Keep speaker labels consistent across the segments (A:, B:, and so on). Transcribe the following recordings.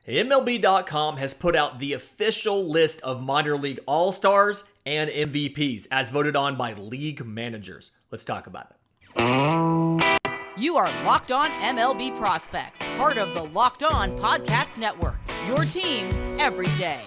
A: MLB.com has put out the official list of minor league all-stars and MVPs as voted on by league managers. Let's talk about it.
B: You are Locked On MLB Prospects, part of the Locked On Podcast Network, your team every day.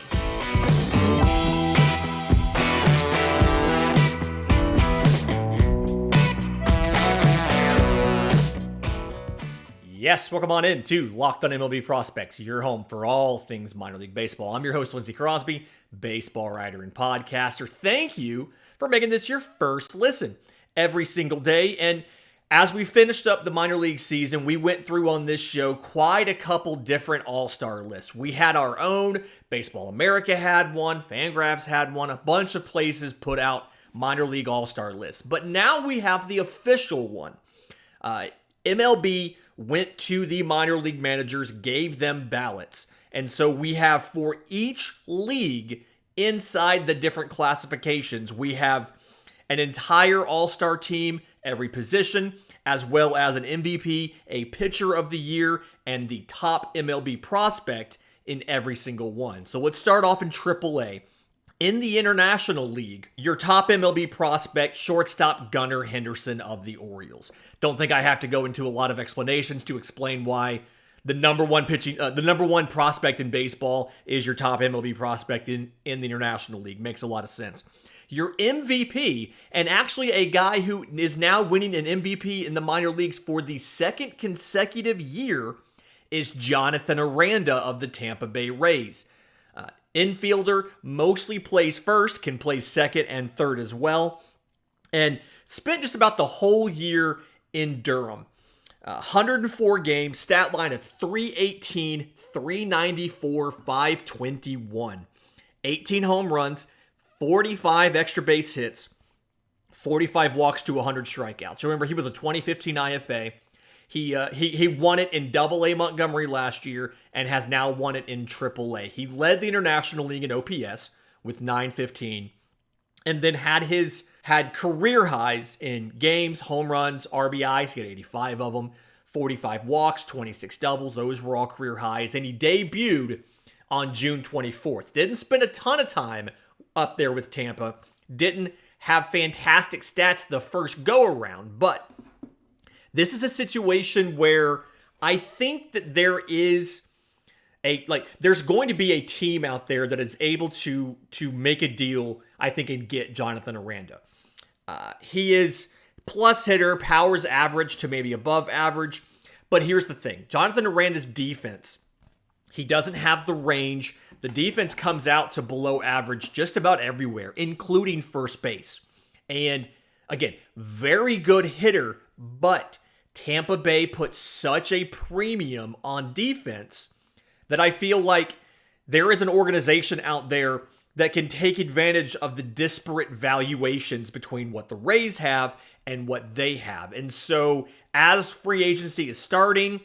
A: Yes, welcome on in to Locked On MLB Prospects, your home for all things minor league baseball. I'm your host, Lindsey Crosby, baseball writer and podcaster. Thank you for making this your first listen every single day. And as we finished up the minor league season, we went through on this show quite a couple different all-star lists. We had our own, Baseball America had one, Fangraphs had one, a bunch of places put out minor league all-star lists. But now we have the official one. MLB went to the minor league managers, gave them ballots. And so we have for each league inside the different classifications, we have an entire all-star team, every position, as well as an MVP, a pitcher of the year, and the top MLB prospect in every single one. So let's start off in AAA. In the International League, your top MLB prospect, shortstop Gunnar Henderson of the Orioles. Don't think I have to go into a lot of explanations to explain why the number one prospect in baseball is your top MLB prospect in the International League. Makes a lot of sense. Your MVP, and actually a guy who is now winning an MVP in the minor leagues for the second consecutive year, is Jonathan Aranda of the Tampa Bay Rays. Infielder, mostly plays first, can play second and third as well, and spent just about the whole year in Durham. 104 games, stat line of 318, 394, 521. 18 home runs, 45 extra base hits, 45 walks to 100 strikeouts. Remember, he was a 2015 IFA. He won it in Double-A Montgomery last year and has now won it in Triple-A. He led the International League in OPS with 915, and then had career highs in games, home runs, RBIs. He had 85 of them, 45 walks, 26 doubles. Those were all career highs, and he debuted on June 24th. Didn't spend a ton of time up there with Tampa. Didn't have fantastic stats the first go-around, but this is a situation where I think that there's going to be a team out there that is able to make a deal, I think, and get Jonathan Aranda. He is plus hitter, powers average to maybe above average. But here's the thing. Jonathan Aranda's defense, he doesn't have the range. The defense comes out to below average just about everywhere, including first base. And again, very good hitter, but Tampa Bay put such a premium on defense that I feel like there is an organization out there that can take advantage of the disparate valuations between what the Rays have and what they have. And so as free agency is starting,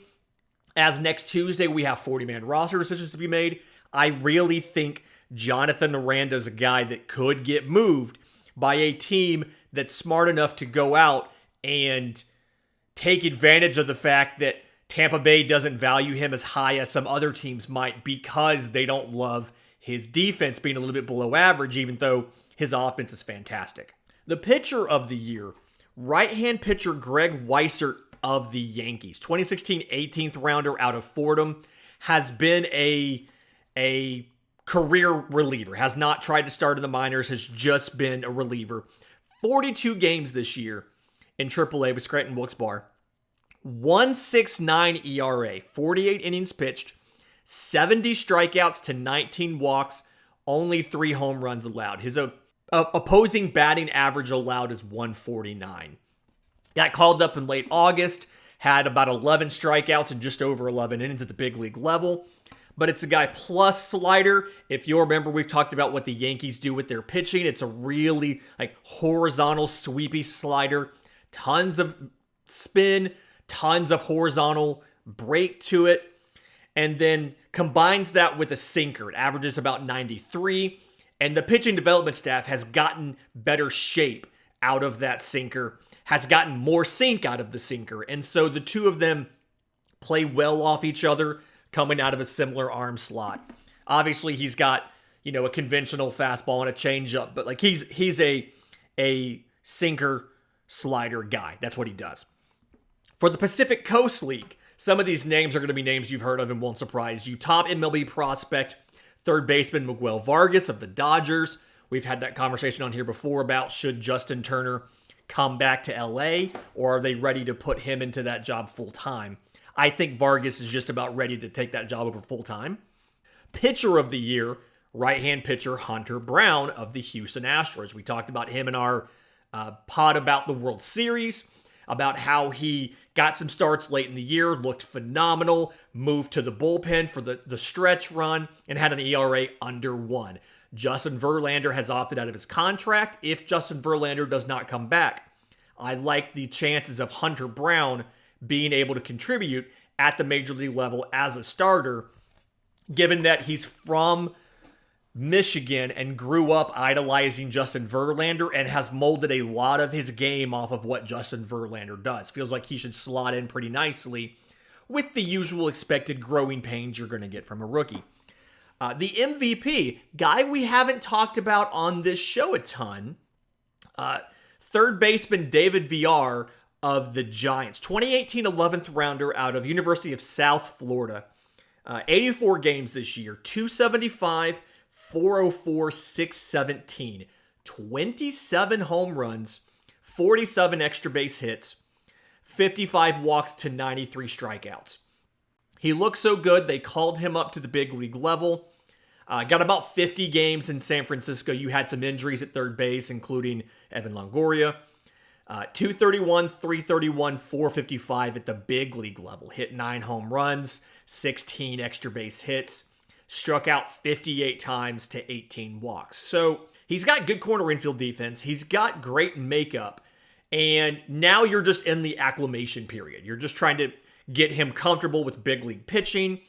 A: as next Tuesday we have 40-man roster decisions to be made, I really think Jonathan Aranda is a guy that could get moved by a team that's smart enough to go out and take advantage of the fact that Tampa Bay doesn't value him as high as some other teams might because they don't love his defense being a little bit below average, even though his offense is fantastic. The pitcher of the year, right-hand pitcher Greg Weissert of the Yankees, 2016 18th rounder out of Fordham, has been a career reliever, has not tried to start in the minors, has just been a reliever. 42 games this year in AAA with Scranton Wilkes-Barre. 1.69 ERA, 48 innings pitched, 70 strikeouts to 19 walks, only 3 home runs allowed. His opposing batting average allowed is 149. Got called up in late August, had about 11 strikeouts and just over 11 innings at the big league level. But it's a guy plus slider. If you'll remember, we've talked about what the Yankees do with their pitching. It's a really horizontal, sweepy slider. Tons of spin, tons of horizontal break to it, and then combines that with a sinker. It averages about 93, and the pitching development staff has gotten better shape out of that sinker, has gotten more sink out of the sinker, and so the two of them play well off each other, coming out of a similar arm slot. Obviously, he's got, a conventional fastball and a changeup, but like he's a sinker slider guy. That's what he does. For the Pacific Coast League, some of these names are going to be names you've heard of and won't surprise you. Top MLB prospect, third baseman Miguel Vargas of the Dodgers. We've had that conversation on here before about should Justin Turner come back to LA, or are they ready to put him into that job full time? I think Vargas is just about ready to take that job over full time. Pitcher of the year, right-hand pitcher Hunter Brown of the Houston Astros. We talked about him in our pod about the World Series, about how he got some starts late in the year, looked phenomenal, moved to the bullpen for the stretch run, and had an ERA under 1. Justin Verlander has opted out of his contract. If Justin Verlander does not come back, I like the chances of Hunter Brown being able to contribute at the major league level as a starter, given that he's from Michigan and grew up idolizing Justin Verlander and has molded a lot of his game off of what Justin Verlander does. Feels like he should slot in pretty nicely with the usual expected growing pains you're going to get from a rookie. The MVP, guy we haven't talked about on this show a ton, third baseman David Villar of the Giants. 2018 11th rounder out of University of South Florida. 84 games this year, 275, 404, 617. 27 home runs, 47 extra base hits, 55 walks to 93 strikeouts. He looked so good, they called him up to the big league level. Got about 50 games in San Francisco. You had some injuries at third base, including Evan Longoria. 231, 331, 455 at the big league level. Hit 9 home runs, 16 extra base hits. Struck out 58 times to 18 walks. So he's got good corner infield defense. He's got great makeup. And now you're just in the acclimation period. You're just trying to get him comfortable with big league pitching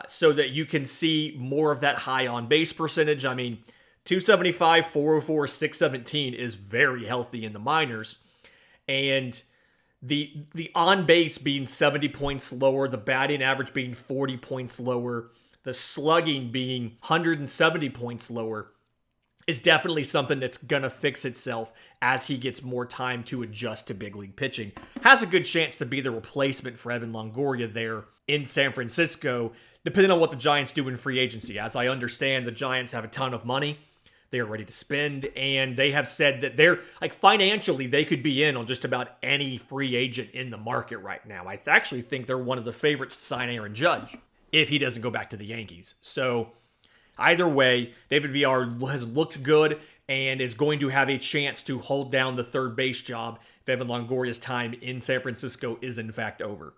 A: so that you can see more of that high on base percentage. I mean, 275, 404, 617 is very healthy in the minors. And the on base being 70 points lower, the batting average being 40 points lower, the slugging being 170 points lower is definitely something that's going to fix itself as he gets more time to adjust to big league pitching. Has a good chance to be the replacement for Evan Longoria there in San Francisco, depending on what the Giants do in free agency. As I understand, the Giants have a ton of money they are ready to spend, and they have said that they're, like, financially, they could be in on just about any free agent in the market right now. I actually think they're one of the favorites to sign Aaron Judge if he doesn't go back to the Yankees. So either way, David Villar has looked good and is going to have a chance to hold down the third base job if Evan Longoria's time in San Francisco is in fact over.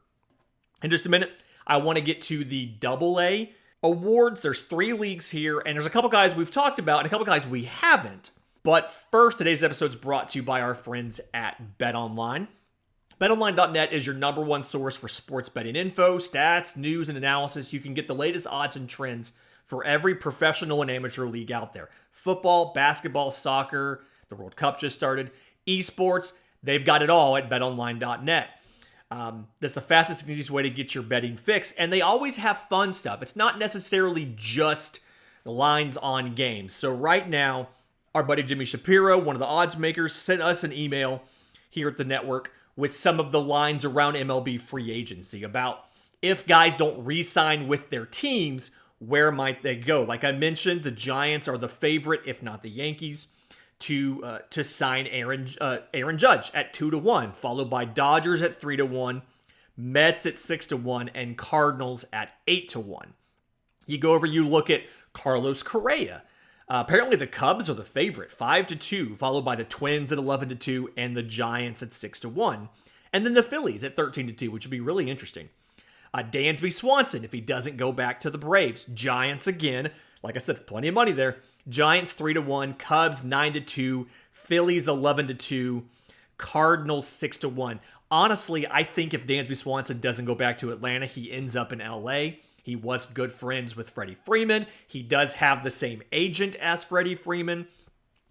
A: In just a minute, I want to get to the Double-A awards. There's 3 leagues here, and there's a couple guys we've talked about and a couple guys we haven't. But first, today's episode is brought to you by our friends at BetOnline. BetOnline.net is your number one source for sports betting info, stats, news, and analysis. You can get the latest odds and trends for every professional and amateur league out there. Football, basketball, soccer, the World Cup just started, esports, they've got it all at betonline.net. That's the fastest and easiest way to get your betting fix, and they always have fun stuff. It's not necessarily just lines on games. So right now, our buddy Jimmy Shapiro, one of the odds makers, sent us an email here at the network with some of the lines around MLB free agency about if guys don't re-sign with their teams, where might they go? Like I mentioned, the Giants are the favorite, if not the Yankees, to sign Aaron Judge at 2-1, followed by Dodgers at 3-1, Mets at 6-1, and Cardinals at 8-1. You go over, you look at Carlos Correa. Apparently the Cubs are the favorite, 5-2, followed by the Twins at 11-2, and the Giants at 6-1. And then the Phillies at 13-2, which would be really interesting. Dansby Swanson, if he doesn't go back to the Braves. Giants again, like I said, plenty of money there. Giants 3-1, Cubs 9-2, Phillies 11-2, Cardinals 6-1. Honestly, I think if Dansby Swanson doesn't go back to Atlanta, he ends up in LA. He was good friends with Freddie Freeman. He does have the same agent as Freddie Freeman.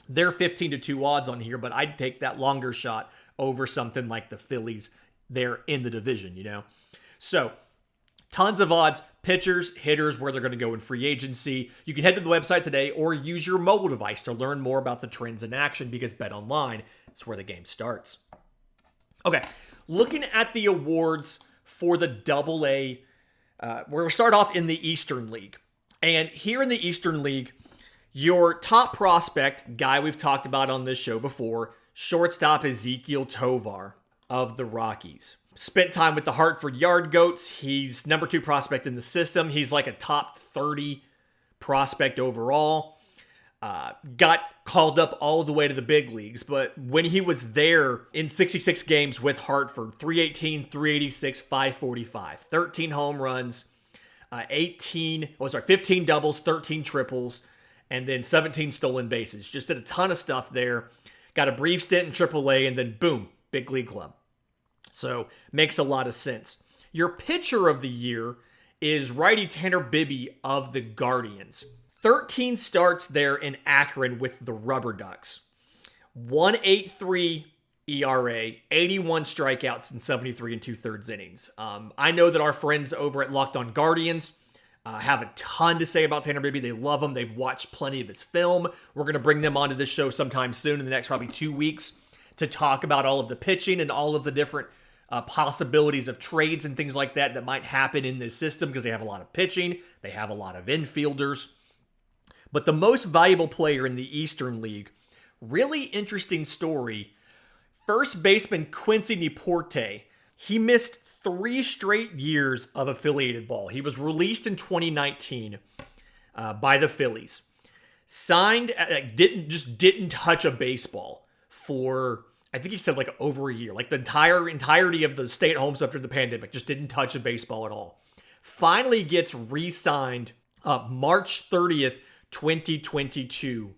A: They're 15-2 odds on here, but I'd take that longer shot over something like the Phillies there in the division, you know? So, Tons of odds, pitchers, hitters, where they're going to go in free agency. You can head to the website today or use your mobile device to learn more about the trends in action because BetOnline is where the game starts. Okay, looking at the awards for the AA, we're going to start off in the Eastern League. And here in the Eastern League, your top prospect, guy we've talked about on this show before, shortstop Ezequiel Tovar of the Rockies. Spent time with the Hartford Yard Goats. He's number 2 prospect in the system. He's like a top 30 prospect overall. Got called up all the way to the big leagues, but when he was there in 66 games with Hartford, 318, 386, 545, 13 home runs, 15 doubles, 13 triples, and then 17 stolen bases. Just did a ton of stuff there. Got a brief stint in AAA, and then boom, big league club. So makes a lot of sense. Your pitcher of the year is righty Tanner Bibby of the Guardians. 13 starts there in Akron with the Rubber Ducks. 1.83 ERA, 81 strikeouts in 73 2/3 innings. I know that our friends over at Locked On Guardians have a ton to say about Tanner Bibby. They love him. They've watched plenty of his film. We're going to bring them onto this show sometime soon in the next probably 2 weeks to talk about all of the pitching and all of the different possibilities of trades and things like that might happen in this system because they have a lot of pitching. They have a lot of infielders. But the most valuable player in the Eastern League, really interesting story. First baseman Quincy Neporte. He missed 3 straight years of affiliated ball. He was released in 2019 by the Phillies. Signed, didn't touch a baseball for, I think he said like over a year. Like the entirety of the stay at homes after the pandemic, just didn't touch a baseball at all. Finally gets re-signed March 30th, 2022.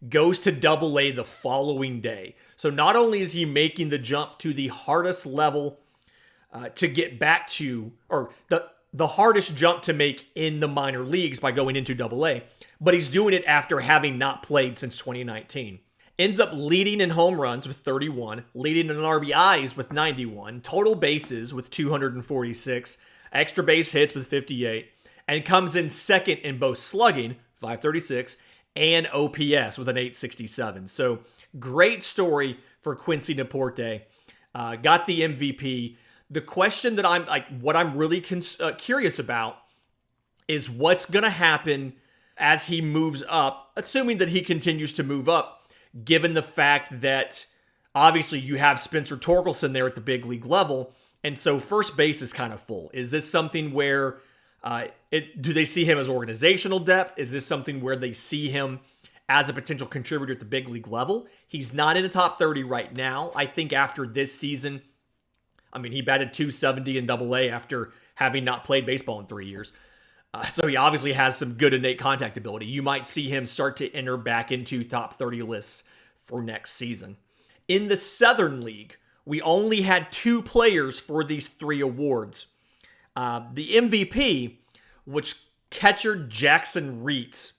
A: Goes to AA the following day. So not only is he making the jump to the hardest level to get back to, or the hardest jump to make in the minor leagues by going into AA, but he's doing it after having not played since 2019. Ends up leading in home runs with 31, leading in RBIs with 91, total bases with 246, extra base hits with 58, and comes in second in both slugging, 536, and OPS with an 867. So great story for Quincy Neporte. Got the MVP. The question that what I'm really curious about is what's going to happen as he moves up, assuming that he continues to move up, given the fact that obviously you have Spencer Torkelson there at the big league level, and so first base is kind of full. Is this something where do they see him as organizational depth? Is this something where they see him as a potential contributor at the big league level? He's not in the top 30 right now. I think after this season, he batted .270 in AA after having not played baseball in 3 years. So he obviously has some good innate contact ability. You might see him start to enter back into top 30 lists for next season. In the Southern League, we only had 2 players for these 3 awards. The MVP, which catcher Jackson Reitz,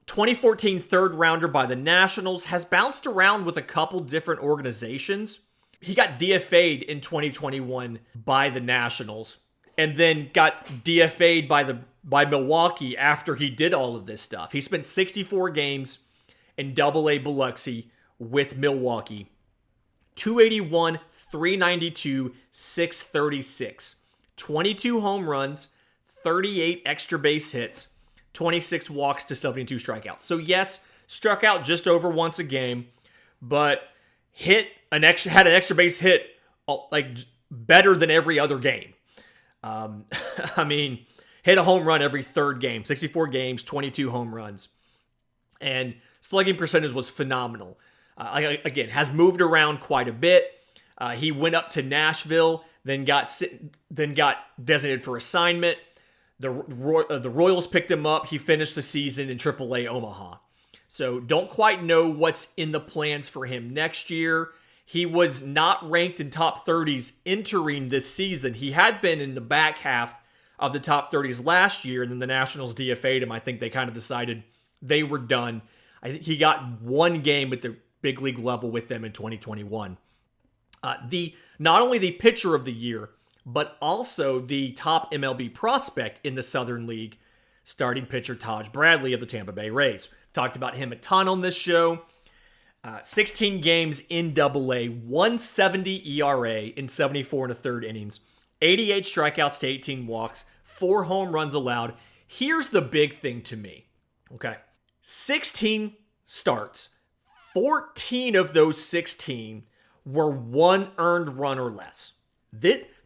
A: 2014 third rounder by the Nationals, has bounced around with a couple different organizations. He got DFA'd in 2021 by the Nationals and then got DFA'd by Milwaukee after he did all of this stuff. He spent 64 games in AA Biloxi with Milwaukee. 281, 392, 636. 22 home runs, 38 extra base hits, 26 walks to 72 strikeouts. So yes, struck out just over once a game, but had an extra base hit better than every other game. Hit a home run every third game, 64 games, 22 home runs. And slugging percentage was phenomenal. Again, has moved around quite a bit. He went up to Nashville, then got designated for assignment. The Royals picked him up. He finished the season in AAA Omaha. So don't quite know what's in the plans for him next year. He was not ranked in top 30s entering this season. He had been in the back half of the top 30s last year, and then the Nationals DFA'd him. I think they kind of decided they were done. I think he got 1 game at the big league level with them in 2021. Not only the pitcher of the year but also the top MLB prospect in the Southern League, starting pitcher Taj Bradley of the Tampa Bay Rays. Talked about him a ton on this show. 16 games in Double-A, 170 ERA in 74 and a third innings, 88 strikeouts to 18 walks, 4 home runs allowed. Here's the big thing to me, okay? 16 starts, 14 of those 16 were 1 earned run or less.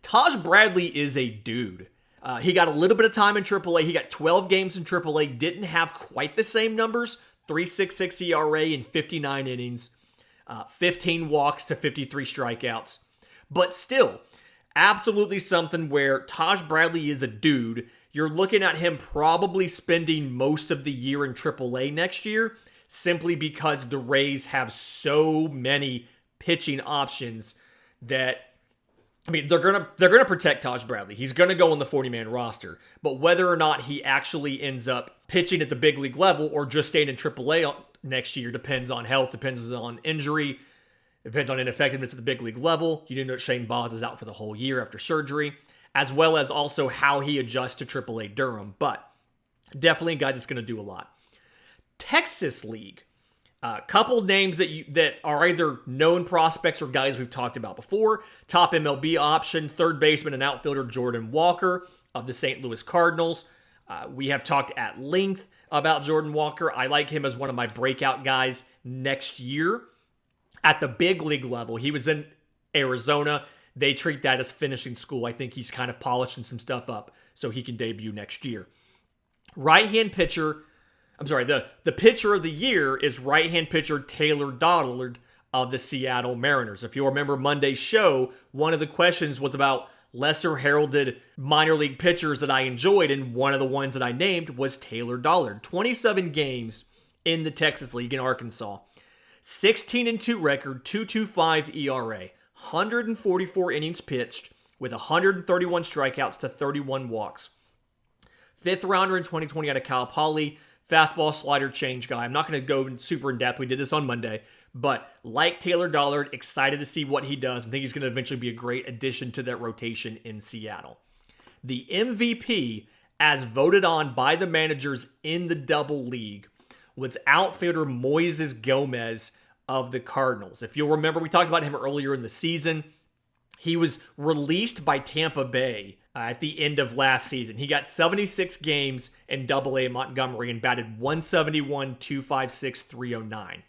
A: Taj Bradley is a dude. He got a little bit of time in AAA. He got 12 games in AAA, didn't have quite the same numbers, 3.66 ERA in 59 innings, 15 walks to 53 strikeouts. But still, absolutely something where Taj Bradley is a dude. You're looking at him probably spending most of the year in AAA next year, simply because the Rays have so many pitching options that, I mean, they're gonna protect Taj Bradley. He's gonna go on the 40-man roster. But whether or not he actually ends up pitching at the big league level or just staying in AAA next year depends on health, depends on injury, depends on ineffectiveness at the big league level. You didn't know Shane Baz is out for the whole year after surgery, as well as also how he adjusts to AAA Durham. But definitely a guy that's gonna do a lot. Texas League. A couple names that are either known prospects or guys we've talked about before. Top MLB option, third baseman and outfielder Jordan Walker of the St. Louis Cardinals. We have talked at length about Jordan Walker. I like him as one of my breakout guys next year. At the big league level, he was in Arizona. They treat that as finishing school. I think he's kind of polishing some stuff up so he can debut next year. Right-hand pitcher, the pitcher of the year is right-hand pitcher Taylor Dollard of the Seattle Mariners. If you'll remember Monday's show, one of the questions was about lesser heralded minor league pitchers that I enjoyed, and one of the ones that I named was Taylor Dollard. 27 games in the Texas League in Arkansas. 16-2 record, 2.25 ERA, 144 innings pitched with 131 strikeouts to 31 walks. 5th rounder in 2020 out of Cal Poly. Fastball, slider, change guy. I'm not going to go super in depth. We did this on Monday. But like Taylor Dollard, excited to see what he does. I think he's going to eventually be a great addition to that rotation in Seattle. The MVP, as voted on by the managers in the Double League, was outfielder Moises Gomez of the Cardinals. If you'll remember, we talked about him earlier in the season. He was released by Tampa Bay at the end of last season. He got 76 games in Double-A Montgomery and batted 171, 256, 309.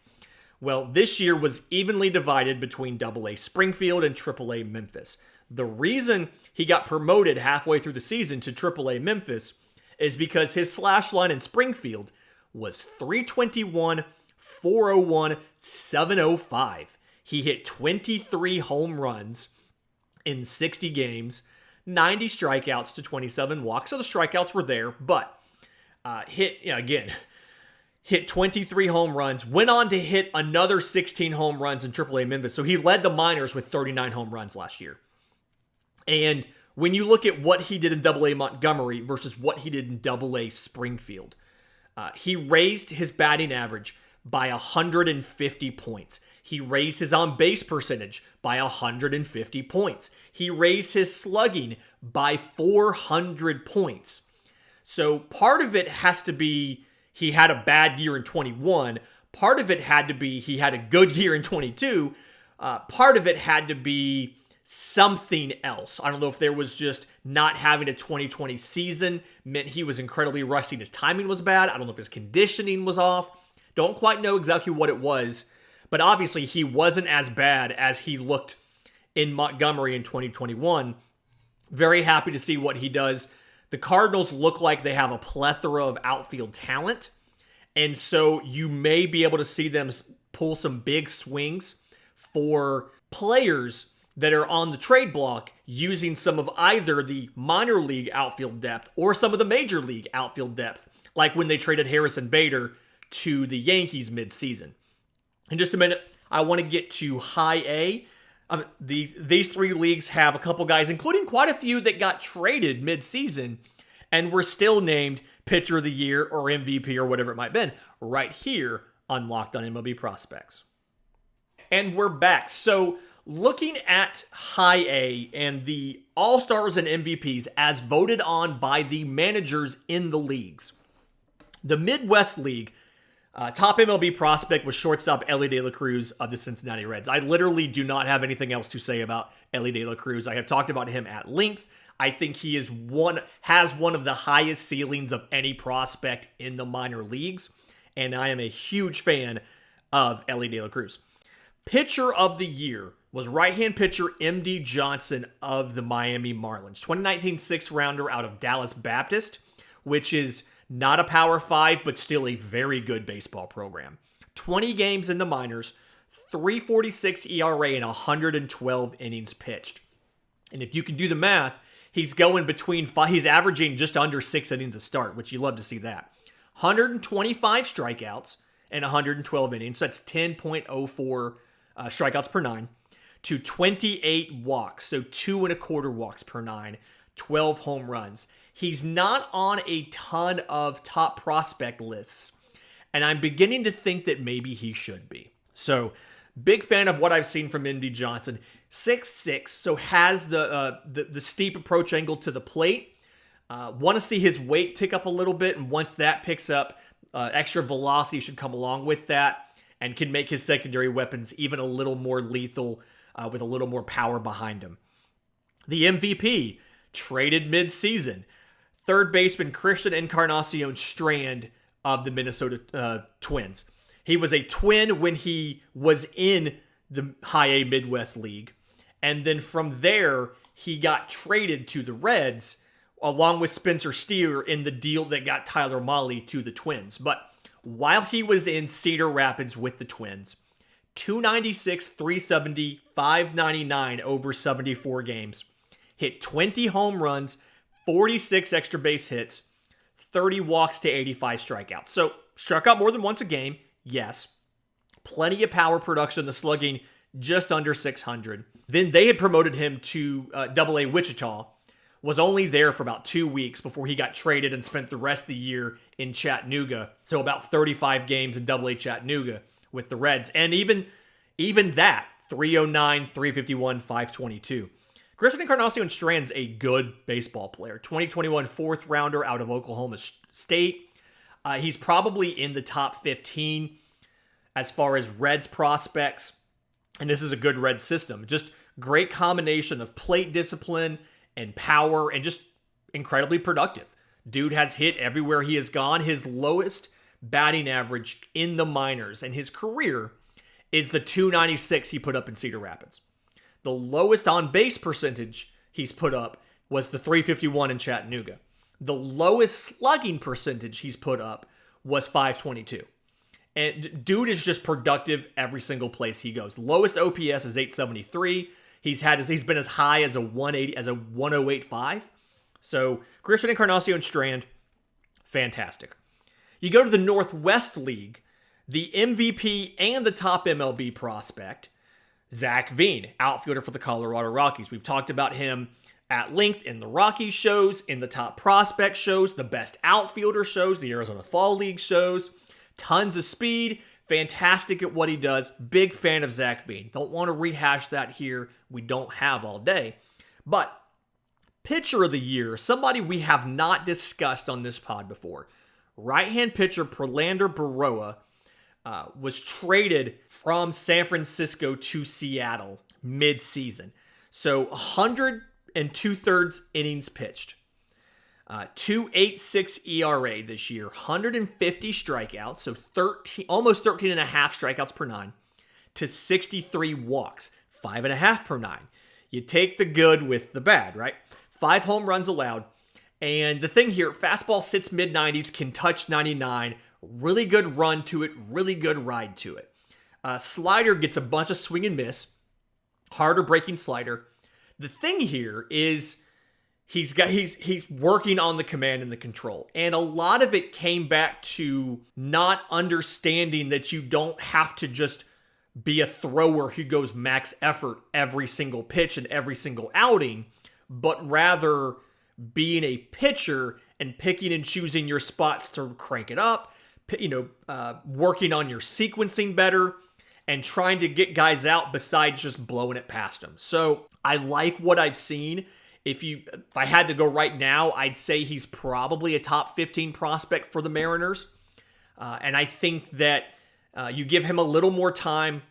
A: Well, this year was evenly divided between Double-A Springfield and Triple-A Memphis. The reason he got promoted halfway through the season to Triple-A Memphis is because his slash line in Springfield was 321, 401, 705. He hit 23 home runs in 60 games, 90 strikeouts to 27 walks. So the strikeouts were there, but hit 23 home runs, went on to hit another 16 home runs in AAA Memphis. So he led the minors with 39 home runs last year. And when you look at what he did in Double-A Montgomery versus what he did in Double-A Springfield, he raised his batting average by 150 points. He raised his on-base percentage by 150 points. He raised his slugging by 400 points. So part of it has to be he had a bad year in 21. Part of it had to be he had a good year in 22. Part of it had to be something else. I don't know if there was just not having a 2020 season meant he was incredibly rusty and his timing was bad. I don't know if his conditioning was off. Don't quite know exactly what it was. But obviously, he wasn't as bad as he looked in Montgomery in 2021. Very happy to see what he does. The Cardinals look like they have a plethora of outfield talent. And so you may be able to see them pull some big swings for players that are on the trade block using some of either the minor league outfield depth or some of the major league outfield depth, like when they traded Harrison Bader to the Yankees midseason. In just a minute, I want to get to High A. These three leagues have a couple guys, including quite a few that got traded midseason and were still named Pitcher of the Year or MVP or whatever it might have been, right here on Locked on MLB Prospects. And we're back. So looking at High A and the All-Stars and MVPs as voted on by the managers in the leagues. The Midwest League, top MLB prospect was shortstop Ellie De La Cruz of the Cincinnati Reds. I literally do not have anything else to say about Ellie De La Cruz. I have talked about him at length. I think he has one of the highest ceilings of any prospect in the minor leagues, and I am a huge fan of Ellie De La Cruz. Pitcher of the year was right-hand pitcher M.D. Johnson of the Miami Marlins. 2019 6th-rounder out of Dallas Baptist, which is not a Power 5, but still a very good baseball program. 20 games in the minors, 3.46 ERA, and 112 innings pitched. And if you can do the math, he's averaging just under 6 innings a start, which you love to see that. 125 strikeouts and 112 innings, so that's 10.04 strikeouts per 9, to 28 walks, so 2.25 walks per 9, 12 home runs. He's not on a ton of top prospect lists, and I'm beginning to think that maybe he should be. So, big fan of what I've seen from M.D. Johnson. 6'6", so has the steep approach angle to the plate. Want to see his weight tick up a little bit, and once that picks up, extra velocity should come along with that, and can make his secondary weapons even a little more lethal with a little more power behind him. The MVP, traded mid-season. Third baseman Christian Encarnacion Strand of the Minnesota Twins. He was a Twin when he was in the High A Midwest League. And then from there, he got traded to the Reds, along with Spencer Steer in the deal that got Tyler Mahle to the Twins. But while he was in Cedar Rapids with the Twins, 296, 370, 599 over 74 games. Hit 20 home runs, 46 extra base hits, 30 walks to 85 strikeouts. So, struck out more than once a game, yes. Plenty of power production, the slugging just under 600. Then they had promoted him to Double-A Wichita, was only there for about 2 weeks before he got traded and spent the rest of the year in Chattanooga. So about 35 games in Double-A Chattanooga with the Reds. And even that, 309, 351, 522. Christian Encarnacion Strand's a good baseball player. 2021 4th rounder out of Oklahoma State. He's probably in the top 15 as far as Reds prospects. And this is a good Reds system. Just great combination of plate discipline and power and just incredibly productive. Dude has hit everywhere he has gone. His lowest batting average in the minors and his career is the 296 he put up in Cedar Rapids. The lowest on-base percentage he's put up was the 351 in Chattanooga. The lowest slugging percentage he's put up was 522. And dude is just productive every single place he goes. Lowest OPS is 873. He's been as high as a 108.5. So Christian Encarnacion Strand, fantastic. You go to the Northwest League, the MVP and the top MLB prospect, Zach Veen, outfielder for the Colorado Rockies. We've talked about him at length in the Rockies shows, in the top prospect shows, the best outfielder shows, the Arizona Fall League shows. Tons of speed, fantastic at what he does. Big fan of Zach Veen. Don't want to rehash that here. We don't have all day. But pitcher of the year, somebody we have not discussed on this pod before. Right-hand pitcher Prelander Berroa was traded from San Francisco to Seattle mid-season. So 102/3 innings pitched. 2.86 ERA this year, 150 strikeouts, so almost 13 and a half strikeouts per 9, to 63 walks, 5.5 per 9. You take the good with the bad, right? 5 home runs allowed. And the thing here, fastball sits mid-90s, can touch 99, really good run to it, really good ride to it. Slider gets a bunch of swing and miss, harder breaking slider. The thing here is he's working on the command and the control. And a lot of it came back to not understanding that you don't have to just be a thrower who goes max effort every single pitch and every single outing, but rather being a pitcher and picking and choosing your spots to crank it up, working on your sequencing better. and trying to get guys out besides just blowing it past them. So I like what I've seen. If I had to go right now, I'd say he's probably a top 15 prospect for the Mariners. And I think that you give him a little more time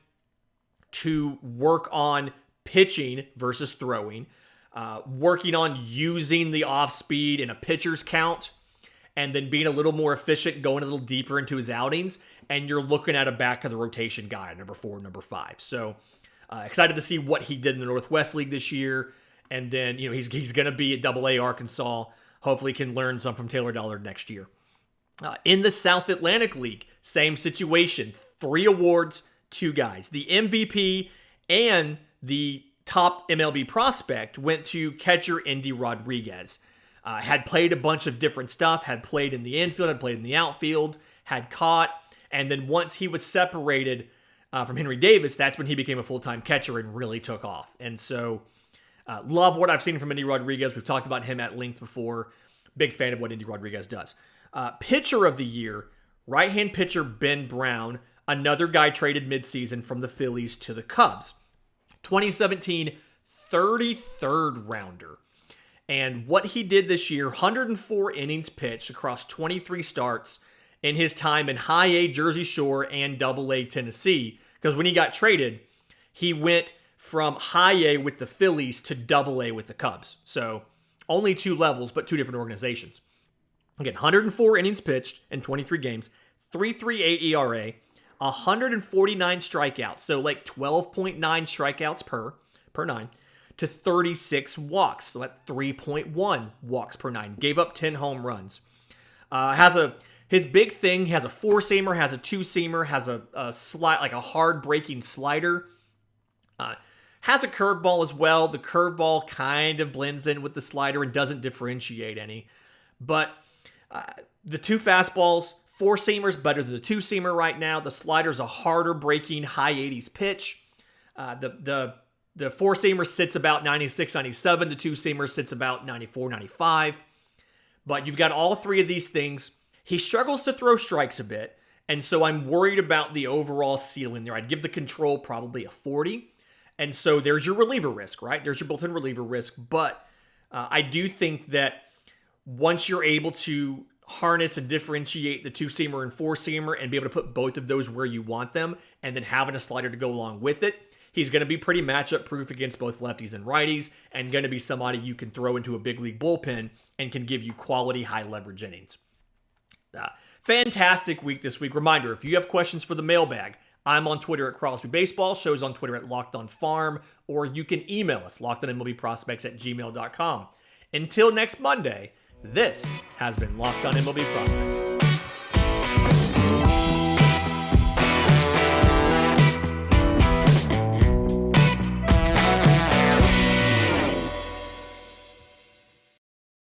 A: to work on pitching versus throwing, working on using the off speed in a pitcher's count, and then being a little more efficient, going a little deeper into his outings, and you're looking at a back of the rotation guy, number 4, number 5. So excited to see what he did in the Northwest League this year. And then, he's going to be at AA Arkansas. Hopefully can learn some from Taylor Dollard next year. In the South Atlantic League, same situation. 3 awards, 2 guys. The MVP and the top MLB prospect went to catcher Indy Rodriguez. Had played a bunch of different stuff, had played in the infield, had played in the outfield, had caught, and then once he was separated from Henry Davis, that's when he became a full-time catcher and really took off. And so, love what I've seen from Indy Rodriguez. We've talked about him at length before. Big fan of what Indy Rodriguez does. Pitcher of the year, right-hand pitcher Ben Brown, another guy traded midseason from the Phillies to the Cubs. 2017 33rd rounder. And what he did this year, 104 innings pitched across 23 starts in his time in High A Jersey Shore and Double A Tennessee. Because when he got traded, he went from High A with the Phillies to Double A with the Cubs. So only 2 levels, but 2 different organizations. Again, 104 innings pitched in 23 games, 3.38 ERA, 149 strikeouts, so like 12.9 strikeouts per 9, to 36 walks, so at 3.1 walks per 9. Gave up 10 home runs. His big thing, has a 4-seamer, has a 2-seamer, has a slide, like a hard breaking slider. Has a curveball as well. The curveball kind of blends in with the slider and doesn't differentiate any. But the 2 fastballs, 4-seamer's better than the 2-seamer right now. The slider's a harder breaking high 80s pitch. The 4-seamer sits about 96, 97. The 2-seamer sits about 94, 95. But you've got all 3 of these things. He struggles to throw strikes a bit, and so I'm worried about the overall ceiling there. I'd give the control probably a 40. And so there's your reliever risk, right? There's your built-in reliever risk. But I do think that once you're able to harness and differentiate the 2-seamer and 4-seamer and be able to put both of those where you want them and then having a slider to go along with it, he's going to be pretty matchup proof against both lefties and righties and going to be somebody you can throw into a big league bullpen and can give you quality high leverage innings. Fantastic week this week. Reminder, if you have questions for the mailbag, I'm on Twitter at Crosby Baseball, show's on Twitter at Locked On Farm, or you can email us, lockedonmlbprospects@gmail.com. Until next Monday, this has been Locked On MLB Prospects.